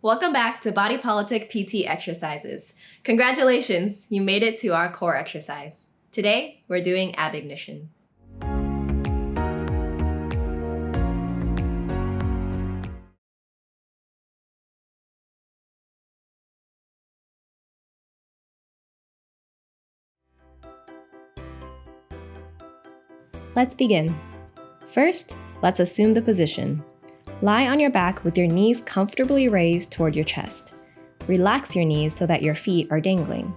Welcome back to Body Politic PT exercises. Congratulations, you made it to our core exercise. Today, we're doing ab ignition. Let's begin. First, let's assume the position. Lie on your back with your knees comfortably raised toward your chest. Relax your knees so that your feet are dangling.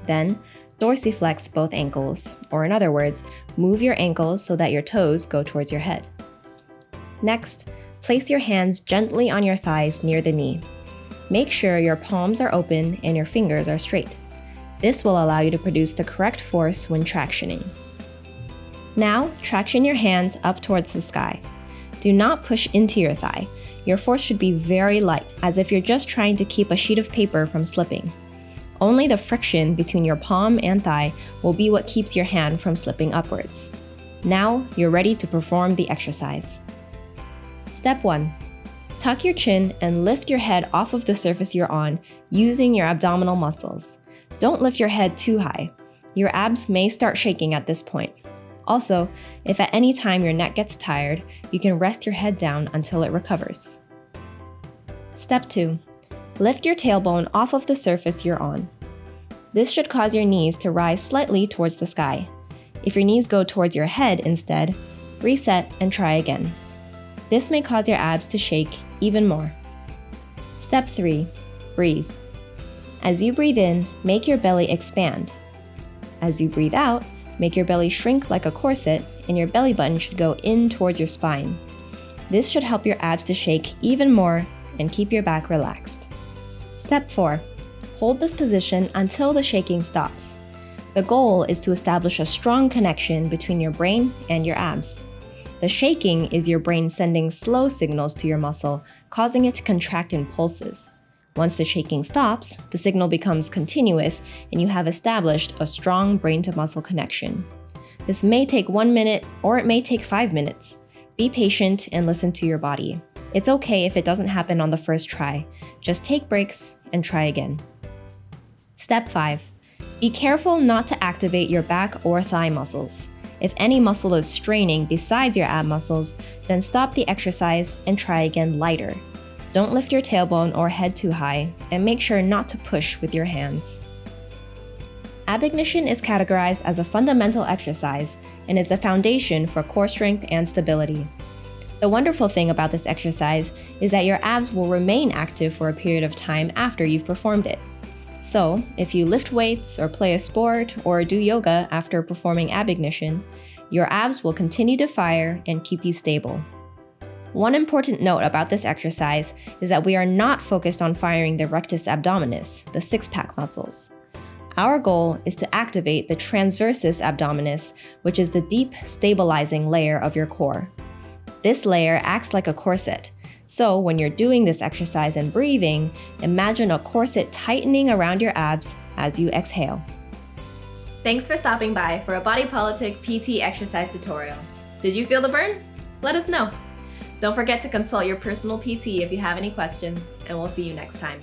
Then, dorsiflex both ankles, or in other words, move your ankles so that your toes go towards your head. Next, place your hands gently on your thighs near the knee. Make sure your palms are open and your fingers are straight. This will allow you to produce the correct force when tractioning. Now, traction your hands up towards the sky. Do not push into your thigh. Your force should be very light, as if you're just trying to keep a sheet of paper from slipping. Only the friction between your palm and thigh will be what keeps your hand from slipping upwards. Now, you're ready to perform the exercise. Step 1. Tuck your chin and lift your head off of the surface you're on using your abdominal muscles. Don't lift your head too high. Your abs may start shaking at this point. Also, if at any time your neck gets tired, you can rest your head down until it recovers. Step 2. Lift your tailbone off of the surface you're on. This should cause your knees to rise slightly towards the sky. If your knees go towards your head instead, reset and try again. This may cause your abs to shake even more. Step 3. Breathe. As you breathe in, make your belly expand. As you breathe out, make your belly shrink like a corset, and your belly button should go in towards your spine. This should help your abs to shake even more and keep your back relaxed. Step 4. Hold this position until the shaking stops. The goal is to establish a strong connection between your brain and your abs. The shaking is your brain sending slow signals to your muscle, causing it to contract in pulses. Once the shaking stops, the signal becomes continuous and you have established a strong brain-to-muscle connection. This may take 1 minute or it may take 5 minutes. Be patient and listen to your body. It's okay if it doesn't happen on the first try. Just take breaks and try again. Step 5. Be careful not to activate your back or thigh muscles. If any muscle is straining besides your ab muscles, then stop the exercise and try again lighter. Don't lift your tailbone or head too high, and make sure not to push with your hands. Ab ignition is categorized as a fundamental exercise and is the foundation for core strength and stability. The wonderful thing about this exercise is that your abs will remain active for a period of time after you've performed it. So, if you lift weights or play a sport or do yoga after performing ab ignition, your abs will continue to fire and keep you stable. One important note about this exercise is that we are not focused on firing the rectus abdominis, the six-pack muscles. Our goal is to activate the transversus abdominis, which is the deep, stabilizing layer of your core. This layer acts like a corset, so when you're doing this exercise and breathing, imagine a corset tightening around your abs as you exhale. Thanks for stopping by for a Body Politic PT exercise tutorial. Did you feel the burn? Let us know. Don't forget to consult your personal PT if you have any questions, and we'll see you next time.